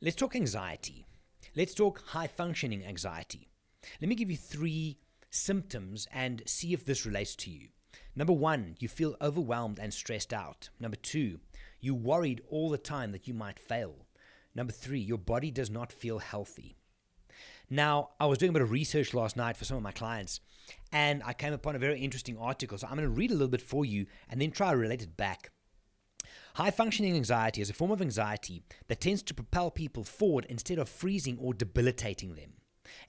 Let's talk anxiety. Let's talk high-functioning anxiety. Let me give you 3 symptoms and see if this relates to you. Number 1, you feel overwhelmed and stressed out. Number 2, you're worried all the time that you might fail. Number 3, your body does not feel healthy. Now, I was doing a bit of research last night for some of my clients, and I came upon a very interesting article. So I'm going to read a little bit for you and then try to relate it back. High-functioning anxiety is a form of anxiety that tends to propel people forward instead of freezing or debilitating them.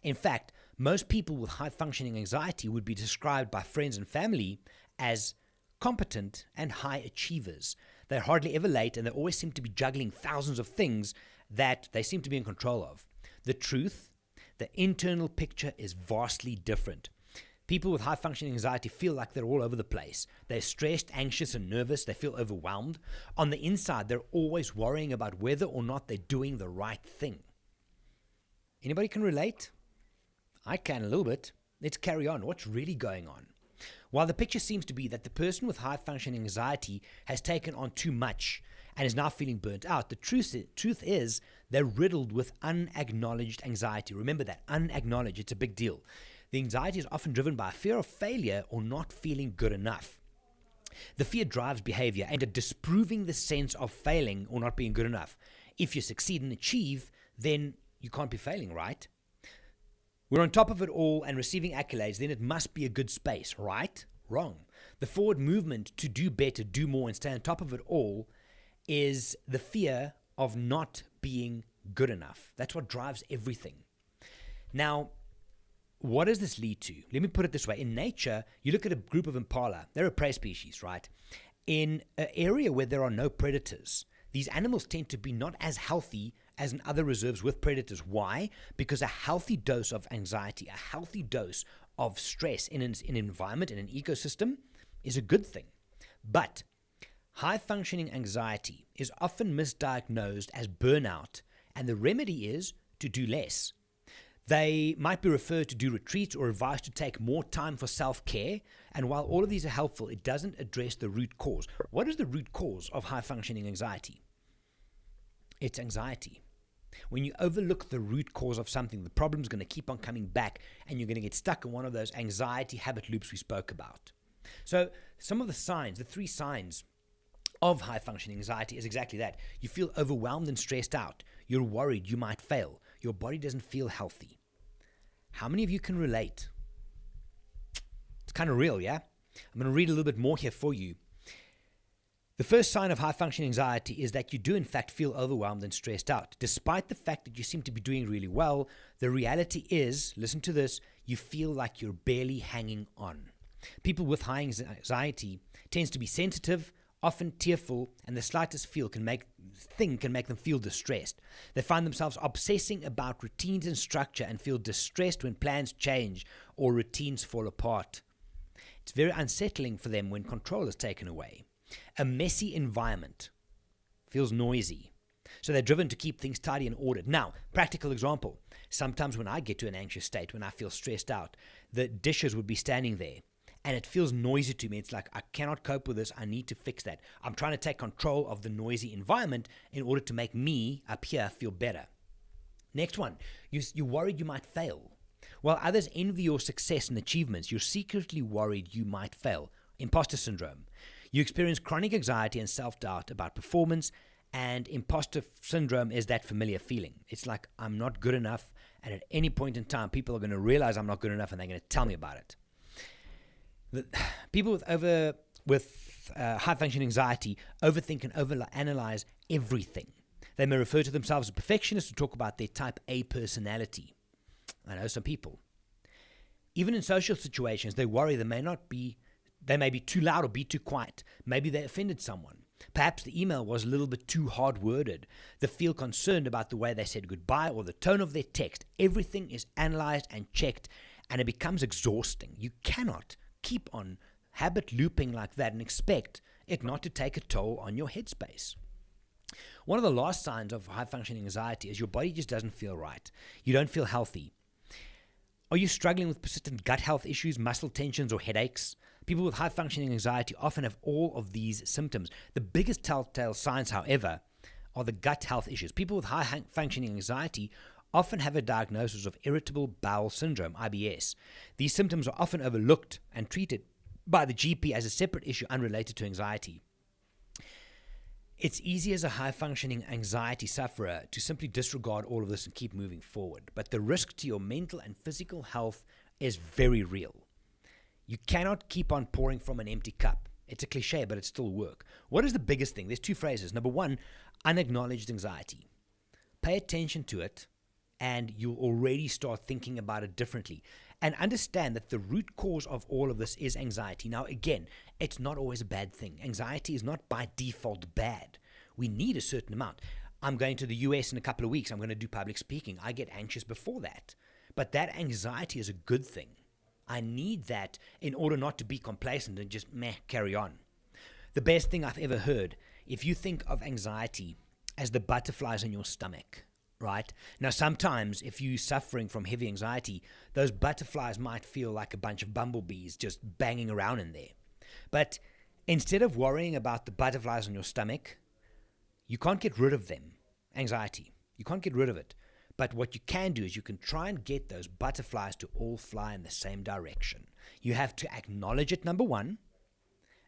In fact, most people with high-functioning anxiety would be described by friends and family as competent and high achievers. They're hardly ever late, and they always seem to be juggling thousands of things that they seem to be in control of. The truth, the internal picture is vastly different. People with high-functioning anxiety feel like they're all over the place. They're stressed, anxious, and nervous. They feel overwhelmed. On the inside, they're always worrying about whether or not they're doing the right thing. Anybody can relate? I can a little bit. Let's carry on. What's really going on? While the picture seems to be that the person with high-functioning anxiety has taken on too much and is now feeling burnt out, the truth is they're riddled with unacknowledged anxiety. Remember that, unacknowledged, it's a big deal. The anxiety is often driven by a fear of failure or not feeling good enough. The fear drives behavior aimed at disproving the sense of failing or not being good enough. If you succeed and achieve, then you can't be failing, right? We're on top of it all and receiving accolades, then it must be a good space, right? Wrong. The forward movement to do better, do more, and stay on top of it all is the fear of not being good enough. That's what drives everything. Now, what does this lead to? Let me put it this way. In nature, you look at a group of impala. They're a prey species, right? In an area where there are no predators, these animals tend to be not as healthy as in other reserves with predators. Why? Because a healthy dose of anxiety, a healthy dose of stress in an environment, in an ecosystem, is a good thing. But high-functioning anxiety is often misdiagnosed as burnout, and the remedy is to do less. They might be referred to do retreats or advised to take more time for self-care. And while all of these are helpful, it doesn't address the root cause. What is the root cause of high-functioning anxiety? It's anxiety. When you overlook the root cause of something, the problem's going to keep on coming back, and you're going to get stuck in one of those anxiety habit loops we spoke about. So some of the signs, the 3 signs of high-functioning anxiety is exactly that. You feel overwhelmed and stressed out. You're worried you might fail. Your body doesn't feel healthy. How many of you can relate? It's kind of real, yeah? I'm going to read a little bit more here for you. The first sign of high-functioning anxiety is that you do in fact feel overwhelmed and stressed out. Despite the fact that you seem to be doing really well, the reality is, listen to this, you feel like you're barely hanging on. People with high anxiety tends to be sensitive, often tearful, and the slightest thing can make them feel distressed. They find themselves obsessing about routines and structure and feel distressed when plans change or routines fall apart. It's very unsettling for them when control is taken away. A messy environment feels noisy, so they're driven to keep things tidy and ordered. Now, practical example, sometimes when I get to an anxious state, when I feel stressed out, the dishes would be standing there. And it feels noisy to me. It's like, I cannot cope with this. I need to fix that. I'm trying to take control of the noisy environment in order to make me up here feel better. Next one, you're worried you might fail. While others envy your success and achievements, you're secretly worried you might fail. Imposter syndrome. You experience chronic anxiety and self-doubt about performance, and imposter syndrome is that familiar feeling. It's like, I'm not good enough, and at any point in time, people are going to realize I'm not good enough, and they're going to tell me about it. People with high-functioning anxiety overthink and overanalyze everything. They may refer to themselves as perfectionists to talk about their type A personality. I know some people. Even in social situations, they worry they may be too loud or be too quiet. Maybe they offended someone. Perhaps the email was a little bit too hard-worded. They feel concerned about the way they said goodbye or the tone of their text. Everything is analyzed and checked, and it becomes exhausting. You cannot keep on habit looping like that and expect it not to take a toll on your headspace. One of the last signs of high-functioning anxiety is your body just doesn't feel right. You don't feel healthy. Are you struggling with persistent gut health issues, muscle tensions, or headaches? People with high-functioning anxiety often have all of these symptoms. The biggest telltale signs, however, are the gut health issues. People with high functioning anxiety often have a diagnosis of irritable bowel syndrome, IBS. These symptoms are often overlooked and treated by the GP as a separate issue unrelated to anxiety. It's easy as a high-functioning anxiety sufferer to simply disregard all of this and keep moving forward, but the risk to your mental and physical health is very real. You cannot keep on pouring from an empty cup. It's a cliche, but it still works. What is the biggest thing? There's two phrases. Number one, unacknowledged anxiety. Pay attention to it, and you'll already start thinking about it differently. And understand that the root cause of all of this is anxiety. Now, again, it's not always a bad thing. Anxiety is not by default bad. We need a certain amount. I'm going to the US in a couple of weeks. I'm going to do public speaking. I get anxious before that. But that anxiety is a good thing. I need that in order not to be complacent and just carry on. The best thing I've ever heard, if you think of anxiety as the butterflies in your stomach, right? Now, sometimes if you're suffering from heavy anxiety, those butterflies might feel like a bunch of bumblebees just banging around in there. But instead of worrying about the butterflies in your stomach, you can't get rid of them. Anxiety. You can't get rid of it. But what you can do is you can try and get those butterflies to all fly in the same direction. You have to acknowledge it, number one.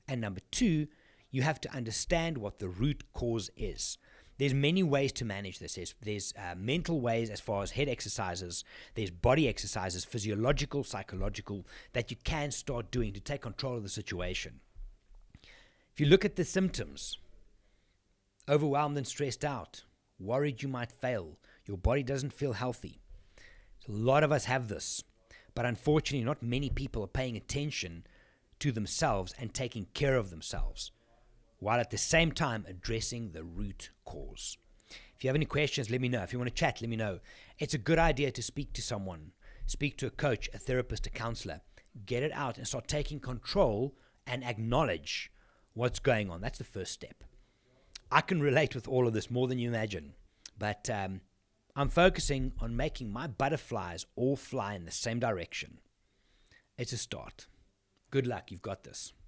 And number two, you have to understand what the root cause is. There's many ways to manage this. There's mental ways as far as head exercises. There's body exercises, physiological, psychological, that you can start doing to take control of the situation. If you look at the symptoms, overwhelmed and stressed out, worried you might fail, your body doesn't feel healthy. So a lot of us have this, but unfortunately not many people are paying attention to themselves and taking care of themselves, while at the same time addressing the root cause. If you have any questions, let me know. If you want to chat, let me know. It's a good idea to speak to someone, speak to a coach, a therapist, a counselor. Get it out and start taking control and acknowledge what's going on. That's the first step. I can relate with all of this more than you imagine, but I'm focusing on making my butterflies all fly in the same direction. It's a start. Good luck. You've got this.